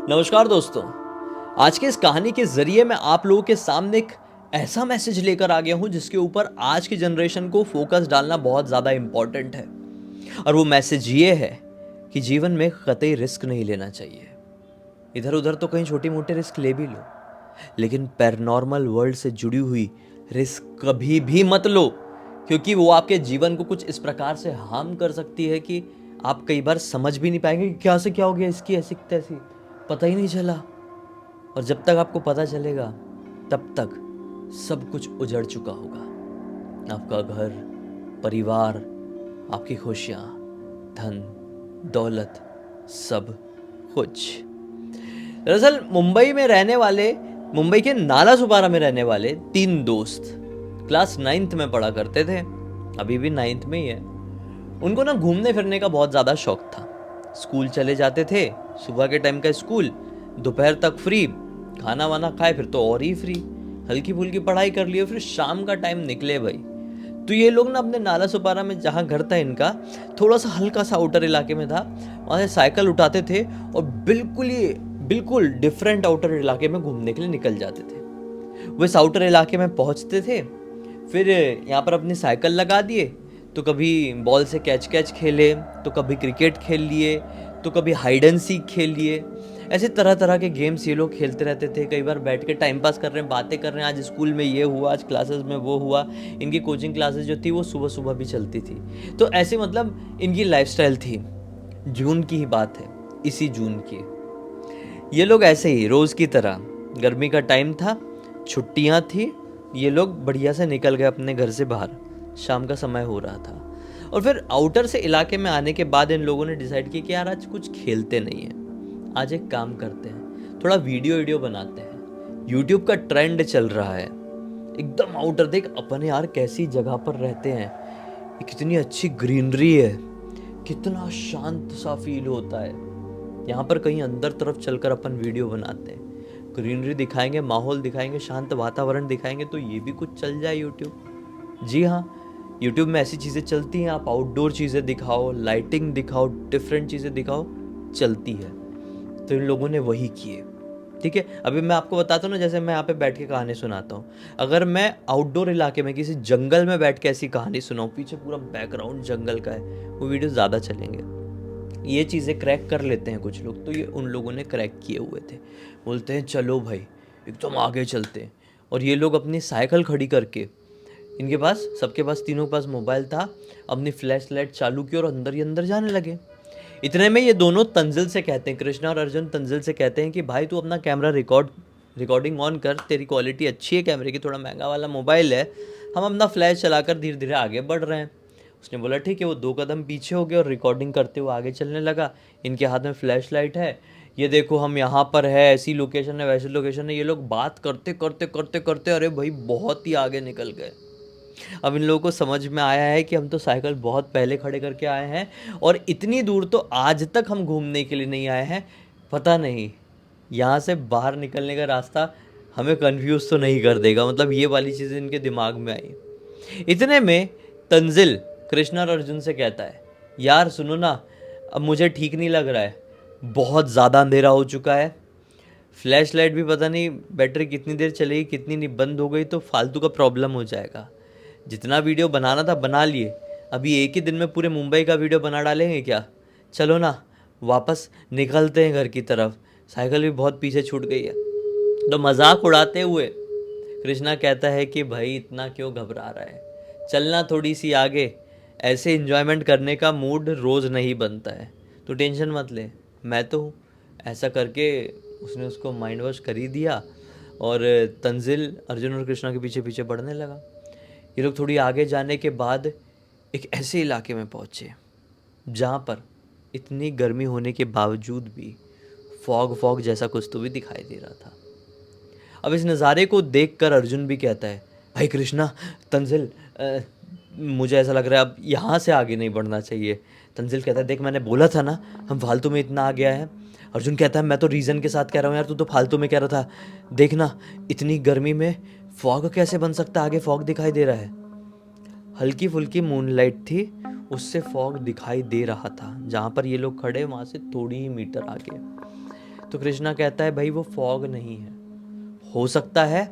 नमस्कार दोस्तों। आज की इस कहानी के ज़रिए मैं आप लोगों के सामने एक ऐसा मैसेज लेकर आ गया हूँ जिसके ऊपर आज की जनरेशन को फोकस डालना बहुत ज़्यादा इम्पॉर्टेंट है। और वो मैसेज ये है कि जीवन में कतई रिस्क नहीं लेना चाहिए। इधर उधर तो कहीं छोटी मोटी रिस्क ले भी लो, लेकिन पैरानॉर्मल वर्ल्ड से जुड़ी हुई रिस्क कभी भी मत लो, क्योंकि वो आपके जीवन को कुछ इस प्रकार से हार्म कर सकती है कि आप कई बार समझ भी नहीं पाएंगे कि क्या से क्या हो गया, इसकी ऐसी तैसी पता ही नहीं चला। और जब तक आपको पता चलेगा तब तक सब कुछ उजड़ चुका होगा। आपका घर, परिवार, आपकी खुशियाँ, धन, दौलत, सब कुछ। दरअसल मुंबई के नालासोपारा में रहने वाले 3 दोस्त क्लास 9th में पढ़ा करते थे, अभी भी 9th में ही है। उनको ना घूमने फिरने का बहुत ज़्यादा शौक था। स्कूल चले जाते थे, सुबह के टाइम का स्कूल, दोपहर तक फ्री, खाना वाना खाए फिर तो और ही फ्री, हल्की फुल्की पढ़ाई कर लिए, फिर शाम का टाइम निकले भाई। तो ये लोग ना अपने नाला सुपारा में जहाँ घर था इनका, थोड़ा सा हल्का सा आउटर इलाके में था, वहाँ से साइकिल उठाते थे और बिल्कुल डिफरेंट आउटर इलाके में घूमने के लिए निकल जाते थे। वो इस आउटर इलाके में पहुँचते थे, फिर यहाँ पर अपनी साइकिल लगा दिए, तो कभी बॉल से कैच कैच खेले, तो कभी क्रिकेट खेल लिए, तो कभी हाइड एंड सीक खेल लिए। ऐसे तरह तरह के गेम्स ये लोग खेलते रहते थे। कई बार बैठ के टाइम पास कर रहे हैं, बातें कर रहे हैं, आज स्कूल में ये हुआ, आज क्लासेस में वो हुआ। इनकी कोचिंग क्लासेस जो थी वो सुबह सुबह भी चलती थी। तो ऐसे मतलब इनकी लाइफस्टाइल थी। जून की ही बात है, इसी जून की। ये लोग ऐसे ही रोज़ की तरह, गर्मी का टाइम था, छुट्टियाँ थी, ये लोग बढ़िया से निकल गए अपने घर से बाहर। शाम का समय हो रहा था और फिर आउटर से इलाके में आने के बाद इन लोगों ने डिसाइड किया कि यार आज कुछ खेलते नहीं हैं, आज एक काम करते हैं, थोड़ा वीडियो बनाते हैं। यूट्यूब का ट्रेंड चल रहा है, एकदम आउटर। देख अपने यार कैसी जगह पर रहते हैं, कितनी अच्छी ग्रीनरी है, कितना शांत सा फील होता है। यहाँ पर कहीं अंदर तरफ चलकर अपन वीडियो बनाते हैं, ग्रीनरी दिखाएंगे, माहौल दिखाएंगे, शांत वातावरण दिखाएंगे, तो ये भी कुछ चल जाए यूट्यूब। जी हाँ, यूट्यूब में ऐसी चीज़ें चलती हैं। आप आउटडोर चीज़ें दिखाओ, लाइटिंग दिखाओ, डिफरेंट चीज़ें दिखाओ, चलती है। तो इन लोगों ने वही किए। ठीक है, अभी मैं आपको बताता हूँ ना, जैसे मैं यहाँ पे बैठ के कहानी सुनाता हूँ, अगर मैं आउटडोर इलाके में किसी जंगल में बैठ के ऐसी कहानी सुनाऊँ, पीछे पूरा बैकग्राउंड जंगल का है, वो वीडियो ज़्यादा चलेंगे। ये चीज़ें क्रैक कर लेते हैं कुछ लोग, तो ये उन लोगों ने क्रैक किए हुए थे। बोलते हैं चलो भाई एकदम आगे चलते हैं। और ये लोग अपनी साइकिल खड़ी करके, इनके पास, सबके पास, तीनों के पास मोबाइल था, अपनी फ्लैश लाइट चालू की और अंदर ही अंदर जाने लगे। इतने में ये दोनों तंजिल से कहते हैं, कृष्णा और अर्जुन तंजिल से कहते हैं कि भाई तू अपना कैमरा रिकॉर्डिंग ऑन कर, तेरी क्वालिटी अच्छी है कैमरे की, थोड़ा महंगा वाला मोबाइल है, हम अपना फ्लैश चलाकर धीरे धीरे आगे बढ़ रहे हैं। उसने बोला ठीक है। वो 2 कदम पीछे हो गए और रिकॉर्डिंग करते हुए आगे चलने लगा। इनके हाथ में फ्लैश लाइट है, ये देखो हम यहाँ पर है, ऐसी लोकेशन है, वैसी लोकेशन है। ये लोग बात करते करते करते करते अरे भाई बहुत ही आगे निकल गए। अब इन लोगों को समझ में आया है कि हम तो साइकिल बहुत पहले खड़े करके आए हैं और इतनी दूर तो आज तक हम घूमने के लिए नहीं आए हैं। पता नहीं यहाँ से बाहर निकलने का रास्ता हमें कंफ्यूज तो नहीं कर देगा, मतलब ये वाली चीज़ें इनके दिमाग में आई। इतने में तंजिल कृष्णा और अर्जुन से कहता है, यार सुनो ना, अब मुझे ठीक नहीं लग रहा है, बहुत ज़्यादा अंधेरा हो चुका है, फ्लैश लाइट भी पता नहीं बैटरी कितनी देर चलेगी, कितनी नहीं, बंद हो गई तो फालतू का प्रॉब्लम हो जाएगा। जितना वीडियो बनाना था बना लिए, अभी एक ही दिन में पूरे मुंबई का वीडियो बना डालेंगे क्या? चलो ना वापस निकलते हैं घर की तरफ, साइकिल भी बहुत पीछे छूट गई है। तो मजाक उड़ाते हुए कृष्णा कहता है कि भाई इतना क्यों घबरा रहा है, चलना थोड़ी सी आगे, ऐसे इन्जॉयमेंट करने का मूड रोज़ नहीं बनता है, तो टेंशन मत ले, मैं तो हूँ। ऐसा करके उसने उसको माइंड वॉश कर ही दिया और तंजिल अर्जुन और कृष्णा के पीछे पीछे बढ़ने लगा। ये लोग थोड़ी आगे जाने के बाद एक ऐसे इलाके में पहुँचे जहाँ पर इतनी गर्मी होने के बावजूद भी फॉग फॉग जैसा कुछ तो भी दिखाई दे रहा था। अब इस नज़ारे को देखकर अर्जुन भी कहता है, भाई कृष्णा, तंजिल, मुझे ऐसा लग रहा है अब यहाँ से आगे नहीं बढ़ना चाहिए। तंजिल कहता है, देख मैंने बोला था ना हम फालतू में इतना आ गया है। अर्जुन कहता है, मैं तो रीज़न के साथ कह रहा हूँ यार, तू तो फालतू में कह रहा था, देखना इतनी गर्मी में फॉग कैसे बन सकता है, आगे फॉग दिखाई दे रहा है। हल्की फुल्की मूनलाइट थी, उससे फॉग दिखाई दे रहा था। जहाँ पर ये लोग खड़े वहाँ से थोड़ी ही मीटर आगे तो कृष्णा कहता है भाई वो फॉग नहीं है, हो सकता है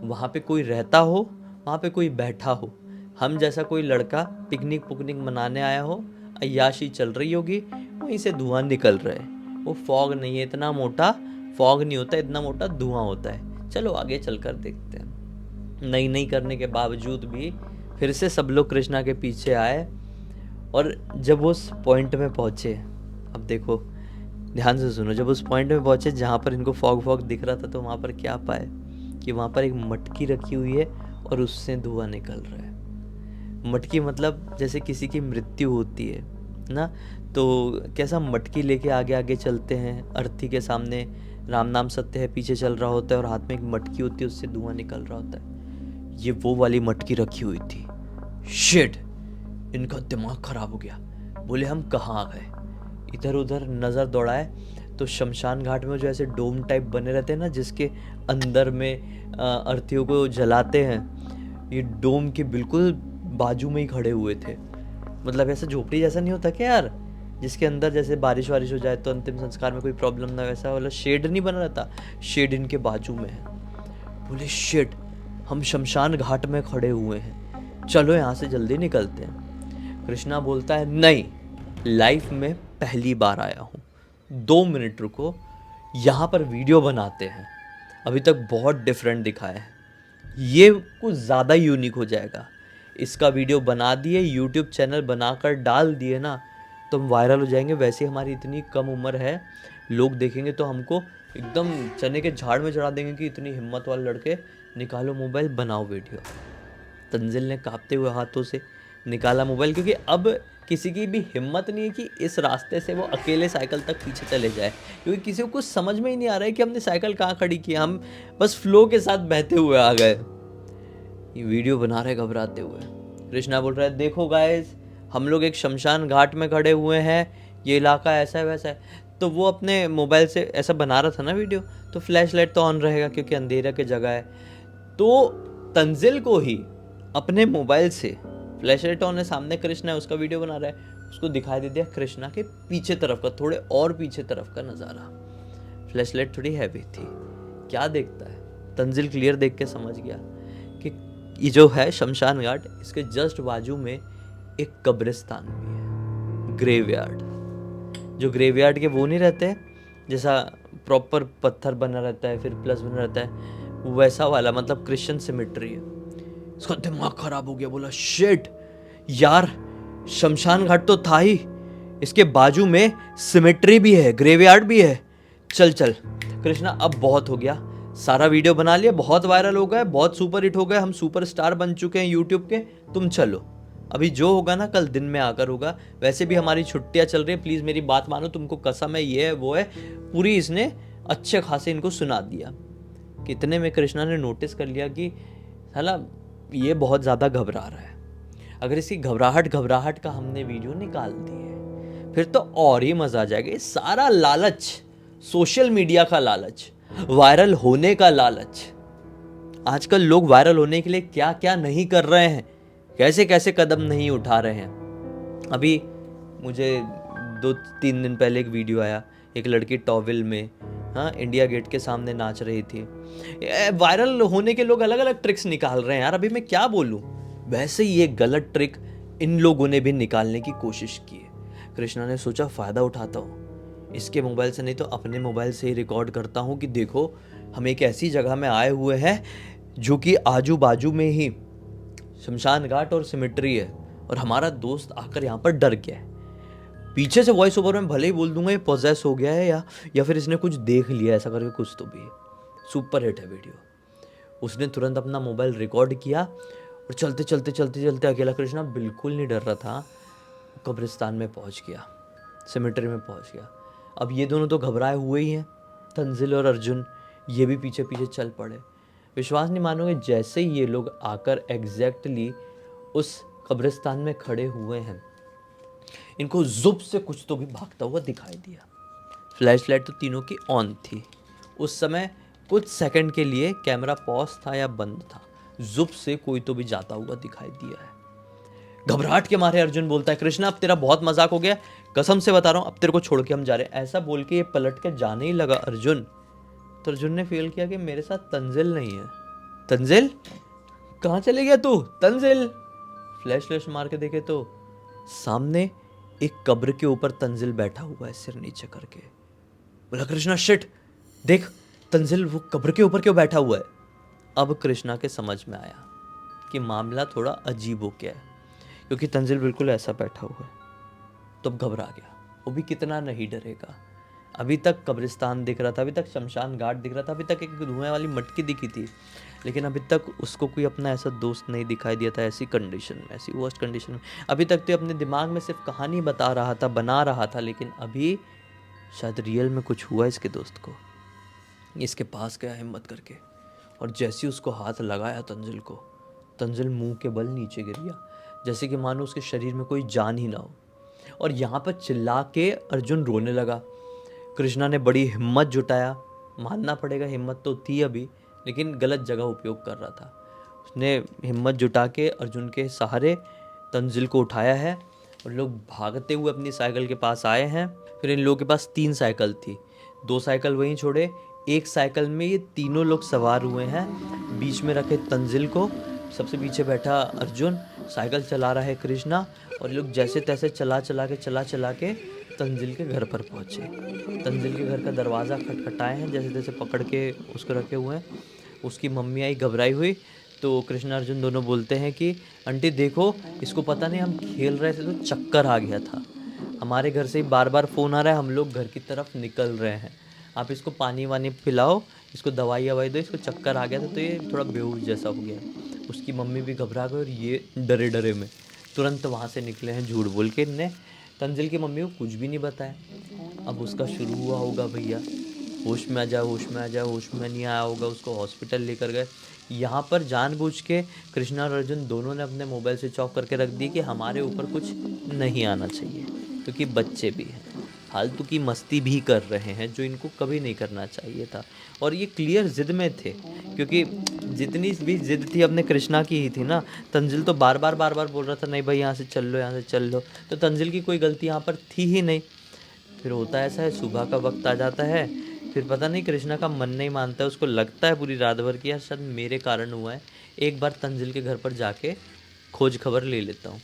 वहाँ पे कोई रहता हो, वहाँ पे कोई बैठा हो, हम जैसा कोई लड़का पिकनिक पुकनिक मनाने आया हो, अय्याशी चल रही होगी, वहीं से धुआं निकल रहा है। वो फॉग नहीं है, इतना मोटा फॉग नहीं होता, इतना मोटा धुआं होता है, चलो आगे चलकर देखते हैं। नहीं करने के बावजूद भी फिर से सब लोग कृष्णा के पीछे आए, और जब उस पॉइंट में पहुंचे, अब देखो ध्यान से सुनो, जब उस पॉइंट में पहुंचे जहाँ पर इनको फॉग फॉग दिख रहा था, तो वहाँ पर क्या पाए कि वहाँ पर एक मटकी रखी हुई है और उससे धुआं निकल रहा है। मटकी मतलब जैसे किसी की मृत्यु होती है ना, तो कैसा मटकी लेके आगे आगे चलते हैं, अर्थी के सामने राम नाम सत्य है पीछे चल रहा होता है, और हाथ में एक मटकी होती है, उससे धुआं निकल रहा होता है। ये वो वाली मटकी रखी हुई थी। शिट, इनका दिमाग खराब हो गया, बोले हम कहाँ आ गए। इधर उधर नज़र दौड़ाए तो शमशान घाट में जो ऐसे डोम टाइप बने रहते हैं ना, जिसके अंदर में अर्थियों को जलाते हैं, ये डोम के बिल्कुल बाजू में ही खड़े हुए थे। मतलब ऐसा झोपड़ी जैसा नहीं होता क्या यार, जिसके अंदर जैसे बारिश वारिश हो जाए तो अंतिम संस्कार में कोई प्रॉब्लम ना, वैसा वाला शेड नहीं बना रहता, शेड इनके बाजू में है। बोले शिट, हम शमशान घाट में खड़े हुए हैं, चलो यहाँ से जल्दी निकलते हैं। कृष्णा बोलता है नहीं, लाइफ में पहली बार आया हूँ, 2 मिनट रुको, यहाँ पर वीडियो बनाते हैं। अभी तक बहुत डिफरेंट दिखाया है, ये कुछ ज़्यादा यूनिक हो जाएगा। इसका वीडियो बना दिए, यूट्यूब चैनल बनाकर डाल दिए ना, तो हम वायरल हो जाएंगे। वैसे हमारी इतनी कम उम्र है, लोग देखेंगे तो हमको एकदम चने के झाड़ में चढ़ा देंगे कि इतनी हिम्मत वाले लड़के, निकालो मोबाइल बनाओ वीडियो। तंजिल ने कांपते हुए हाथों से निकाला मोबाइल, क्योंकि अब किसी की भी हिम्मत नहीं है कि इस रास्ते से वो अकेले साइकिल तक पीछे चले जाए, क्योंकि किसी को कुछ समझ में ही नहीं आ रहा है कि हमने साइकिल कहाँ खड़ी की, हम बस फ्लो के साथ बहते हुए आ गए। ये वीडियो बना रहे घबराते हुए। कृष्णा बोल रहा है देखो गाइस, हम लोग एक शमशान घाट में खड़े हुए हैं, ये इलाका ऐसा है वैसा है। तो वो अपने मोबाइल से ऐसा बना रहा था ना वीडियो, तो फ्लैश लाइट तो ऑन रहेगा क्योंकि अंधेरा की जगह है। तो तंजिल को ही अपने मोबाइल से फ्लैश लाइट ऑन है, सामने कृष्णा है, उसका वीडियो बना रहा है, उसको दिखाई दे दिया कृष्णा के पीछे तरफ का, थोड़े और पीछे तरफ का नज़ारा। फ्लैश लाइट थोड़ी हैवी थी। क्या देखता है तंजिल, क्लियर देख के समझ गया कि ये जो है शमशान घाट, इसके जस्ट बाजू में एक कब्रिस्तान भी है, ग्रेवयार्ड। जो ग्रेवयार्ड के वो नहीं रहते जैसा प्रॉपर पत्थर बना रहता है फिर प्लस बना रहता है, वैसा वाला, मतलब क्रिश्चियन सिमेट्री है। उसका दिमाग खराब हो गया, बोला शिट यार, शमशान घाट तो था ही, इसके बाजू में सिमेट्री भी है, ग्रेवयार्ड भी है। चल चल कृष्णा, अब बहुत हो गया, सारा वीडियो बना लिया, बहुत वायरल हो गया, बहुत सुपर हिट हो गया, हम सुपर स्टार बन चुके हैं यूट्यूब के, तुम चलो, अभी जो होगा ना कल दिन में आकर होगा। वैसे भी हमारी छुट्टियां चल रही है, प्लीज़ मेरी बात मानो, तुमको कसम है, ये है वो है, पूरी इसने अच्छे खासे इनको सुना दिया। कितने में कृष्णा ने नोटिस कर लिया कि साला ये बहुत ज़्यादा घबरा रहा है, अगर इसकी घबराहट का हमने वीडियो निकाल दी है फिर तो और ही मज़ा आ जाएगा। ये सारा लालच, सोशल मीडिया का लालच, वायरल होने का लालच, आजकल लोग वायरल होने के लिए क्या क्या नहीं कर रहे हैं, कैसे कैसे कदम नहीं उठा रहे हैं। अभी मुझे 2-3 दिन पहले एक वीडियो आया, एक लड़की टॉवेल में, हाँ, इंडिया गेट के सामने नाच रही थी। वायरल होने के लोग अलग अलग ट्रिक्स निकाल रहे हैं यार, अभी मैं क्या बोलूँ। वैसे ही ये गलत ट्रिक इन लोगों ने भी निकालने की कोशिश की है। कृष्णा ने सोचा फ़ायदा उठाता हूँ, इसके मोबाइल से नहीं तो अपने मोबाइल से ही रिकॉर्ड करता हूँ कि देखो हम एक ऐसी जगह में आए हुए हैं जो कि आजू बाजू में ही शमशान घाट और सिमेट्री है, और हमारा दोस्त आकर यहाँ पर डर गया है। पीछे से वॉइस ओवर में भले ही बोल दूंगा ये पोजेस हो गया है या फिर इसने कुछ देख लिया, ऐसा करके कुछ तो भी। सुपर हिट है वीडियो। उसने तुरंत अपना मोबाइल रिकॉर्ड किया और चलते चलते अकेला कृष्णा बिल्कुल नहीं डर रहा था, कब्रिस्तान में पहुंच गया, सिमेट्री में पहुंच गया। अब ये दोनों तो घबराए हुए ही हैं, तंजिल और अर्जुन, ये भी पीछे पीछे चल पड़े। विश्वास नहीं मानोगे, जैसे ही ये लोग आकर एग्जैक्टली उस कब्रिस्तान में खड़े हुए हैं, इनको जुब से कुछ तो भी भागता हुआ दिखाई दिया। फ्लैश लाइट तो तीनों की ऑन थी। उस समय कुछ सेकंड के लिए कैमरा पॉज था या बंद था, जुब से कोई तो भी जाता हुआ दिखाई दिया है। घबराहट के मारे अर्जुन बोलता है, कृष्णा अब तेरा बहुत मजाक हो गया, कसम से बता रहा हूँ अब तेरे को छोड़ के हम जा रहे हैं। ऐसा बोल के ये पलट के जाने ही लगा अर्जुन, तो अर्जुन ने फील किया कि मेरे साथ तंजिल नहीं है। तंजिल कहाँ चले गया तू तंजिल? फ्लैश मार के देखे तो सामने एक कब्र के ऊपर तंजिल बैठा हुआ है सिर नीचे करके। बोला कृष्णा शिट, देख तंजिल वो कब्र के ऊपर क्यों बैठा हुआ है। अब कृष्णा के समझ में आया कि मामला थोड़ा अजीब हो गया है, क्योंकि तंजिल बिल्कुल ऐसा बैठा हुआ है। तो अब घबरा गया, वो भी कितना नहीं डरेगा। अभी तक कब्रिस्तान दिख रहा था, अभी तक शमशान घाट दिख रहा था, अभी तक एक धुएं वाली मटकी दिखी थी, लेकिन अभी तक उसको कोई अपना ऐसा दोस्त नहीं दिखाई दिया था ऐसी कंडीशन में, ऐसी वर्स्ट कंडीशन में। अभी तक तो अपने दिमाग में सिर्फ कहानी बता रहा था, बना रहा था, लेकिन अभी शायद रियल में कुछ हुआ इसके दोस्त को। इसके पास गया हिम्मत करके, और जैसे ही उसको हाथ लगाया तंजिल को, तंजिल मुंह के बल नीचे गिर गया, जैसे कि मानो उसके शरीर में कोई जान ही ना हो। और यहाँ पर चिल्ला के अर्जुन रोने लगा। कृष्णा ने बड़ी हिम्मत जुटाया, मानना पड़ेगा हिम्मत तो थी अभी, लेकिन गलत जगह उपयोग कर रहा था। उसने हिम्मत जुटा के अर्जुन के सहारे तंजिल को उठाया है, और लोग भागते हुए अपनी साइकिल के पास आए हैं। फिर इन लोगों के पास 3 साइकिल थी, 2 साइकिल वहीं छोड़े, एक साइकिल में ये तीनों लोग सवार हुए हैं। बीच में रखे तंजिल को, सबसे पीछे बैठा अर्जुन, साइकिल चला रहा है कृष्णा, और लोग जैसे तैसे चला चला के तंजिल के घर पर पहुँचे। तंजिल के घर का दरवाज़ा खटखटाए हैं, जैसे तैसे पकड़ के उसको रखे हुए हैं। उसकी मम्मी आई घबराई हुई, तो कृष्ण अर्जुन दोनों बोलते हैं कि आंटी देखो, इसको पता नहीं हम खेल रहे थे तो चक्कर आ गया था, हमारे घर से ही बार बार फ़ोन आ रहा है, हम लोग घर की तरफ निकल रहे हैं, आप इसको पानी वानी पिलाओ, इसको दवाई ववाई दो, इसको चक्कर आ गया था तो ये थोड़ा बेहोश जैसा हो गया। उसकी मम्मी भी घबरा गई, और ये डरे डरे में तुरंत वहाँ से निकले हैं झूठ बोल के। इनने तंजिल की मम्मी को कुछ भी नहीं बताया। अब उसका शुरू हुआ होगा भैया, होश में आ जा, होश में आ जा, होश में नहीं आया होगा, उसको हॉस्पिटल लेकर गए। यहाँ पर जानबूझ के कृष्णा और अर्जुन दोनों ने अपने मोबाइल स्विच ऑफ करके रख दिए कि हमारे ऊपर कुछ नहीं आना चाहिए, क्योंकि बच्चे भी हैं, फालतू की मस्ती भी कर रहे हैं जो इनको कभी नहीं करना चाहिए था। और ये क्लियर ज़िद में थे, क्योंकि जितनी भी ज़िद थी अपने कृष्णा की ही थी ना। तंजिल तो बार बार बोल रहा था नहीं भाई यहाँ से चल लो, यहाँ से चल लो, तो तंजिल की कोई गलती यहाँ पर थी ही नहीं। फिर होता ऐसा है, सुबह का वक्त आ जाता है, फिर पता नहीं कृष्णा का मन नहीं मानता है, उसको लगता है पूरी रात भर कि यार शायद मेरे कारण हुआ है, एक बार तंजिल के घर पर जाके खोज खबर ले लेता हूँ।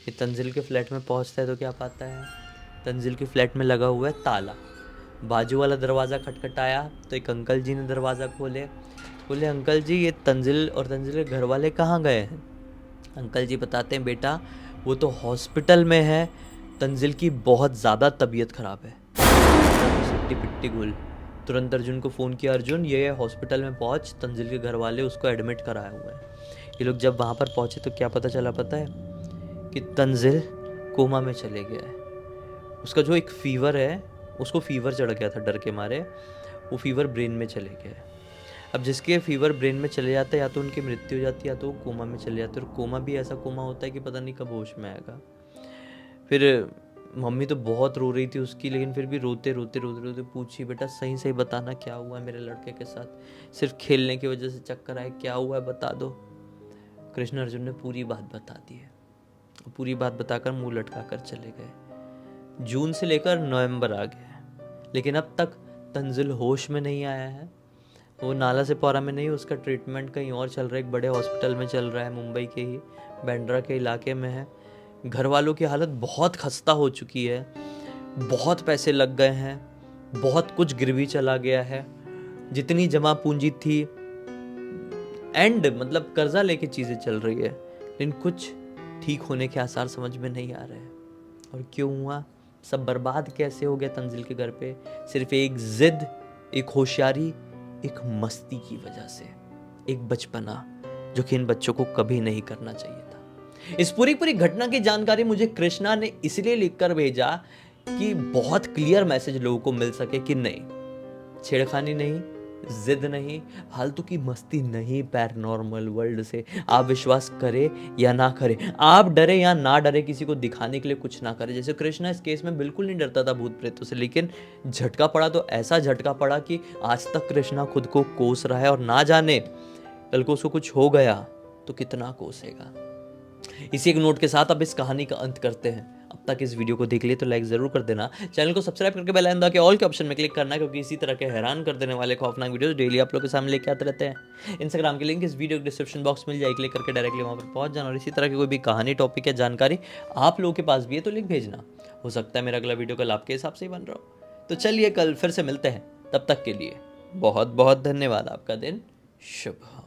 ये तंजिल के फ्लैट में पहुँचता है तो क्या पाता है, तंजिल के फ्लैट में लगा हुआ है ताला। बाजू वाला दरवाज़ा खटखटाया तो एक अंकल जी ने दरवाज़ा खोले। बोले अंकल जी ये तंजिल और तंजिल के घर वाले कहाँ गए हैं? अंकल जी बताते हैं बेटा वो तो हॉस्पिटल में है, तंजिल की बहुत ज़्यादा तबीयत ख़राब है। सिट्टी पिट्टी गुल। तुरंत अर्जुन को फ़ोन किया, अर्जुन ये हॉस्पिटल में पहुंच, तंजिल के घर वाले उसको एडमिट कराए हुए हैं। ये लोग जब वहाँ पर पहुँचे तो क्या पता चला पता है कि तंजिल कोमा में चले गया है। उसका जो एक फ़ीवर है, उसको फ़ीवर चढ़ गया था डर के मारे, वो फ़ीवर ब्रेन में चले गया है। अब जिसके फ़ीवर ब्रेन में चले जाता है या तो उनकी मृत्यु हो जाती है या तो वो कोमा में चले जाते हैं, और कोमा भी ऐसा कोमा होता है कि पता नहीं कब होश में आएगा। फिर मम्मी तो बहुत रो रही थी उसकी, लेकिन फिर भी रोते रोते पूछी बेटा सही सही बताना क्या हुआ है मेरे लड़के के साथ, सिर्फ खेलने की वजह से चक्कर आए, क्या हुआ है बता दो। कृष्ण अर्जुन ने पूरी बात बता दी है, पूरी बात बताकर मुंह लटका कर चले गए। जून से लेकर नवंबर आ गया, लेकिन अब तक तंजिल होश में नहीं आया है। वो नाला से पौरा में नहीं, उसका ट्रीटमेंट कहीं और चल रहा है, एक बड़े हॉस्पिटल में चल रहा है, मुंबई के ही बांद्रा के इलाके में है। घर वालों की हालत बहुत खस्ता हो चुकी है, बहुत पैसे लग गए हैं, बहुत कुछ गिरवी चला गया है, जितनी जमा पूंजी थी एंड मतलब कर्जा लेके चीज़ें चल रही है, लेकिन कुछ ठीक होने के आसार समझ में नहीं आ रहे हैं। और क्यों हुआ, सब बर्बाद कैसे हो गया तंजिल के घर पे, सिर्फ एक जिद, एक होशियारी, एक मस्ती की वजह से, एक बचपना जो कि इन बच्चों को कभी नहीं करना चाहिए था। इस पूरी घटना की जानकारी मुझे कृष्णा ने इसलिए लिखकर भेजा कि बहुत क्लियर मैसेज लोगों को मिल सके कि नहीं, छेड़खानी नहीं, जिद नहीं, फालतू की मस्ती नहीं पैरानॉर्मल वर्ल्ड से। आप विश्वास करें या ना करें, आप डरे या ना डरे, किसी को दिखाने के लिए कुछ ना करें। जैसे कृष्णा इस केस में बिल्कुल नहीं डरता था भूत प्रेतों से, लेकिन झटका पड़ा तो ऐसा झटका पड़ा कि आज तक कृष्णा खुद को कोस रहा है, और ना जाने कल को उसको कुछ हो गया तो कितना कोसेगा। इसी एक नोट के साथ अब इस कहानी का अंत करते हैं। अब तक इस वीडियो को देख लिए तो लाइक जरूर कर देना, चैनल को सब्सक्राइब करके बेल आइकन दबा के ऑल के ऑप्शन में क्लिक करना, क्योंकि इसी तरह के हैरान कर देने वाले खौफनाक वीडियोस डेली आप लोग के सामने लेके आते रहते हैं। इंस्टाग्राम की लिंक इस वीडियो के डिस्क्रिप्शन बॉक्स मिल जाएगी, क्लिक करके डायरेक्टली वहाँ पर पहुंच जाना। और इसी तरह की कोई भी कहानी, टॉपिक या जानकारी आप लोगों के पास भी है तो लिंक भेजना, हो सकता है मेरा अगला वीडियो कल आपके हिसाब से ही बन रहा हो। तो चलिए कल फिर से मिलते हैं, तब तक के लिए बहुत बहुत धन्यवाद। आपका दिन शुभ हो।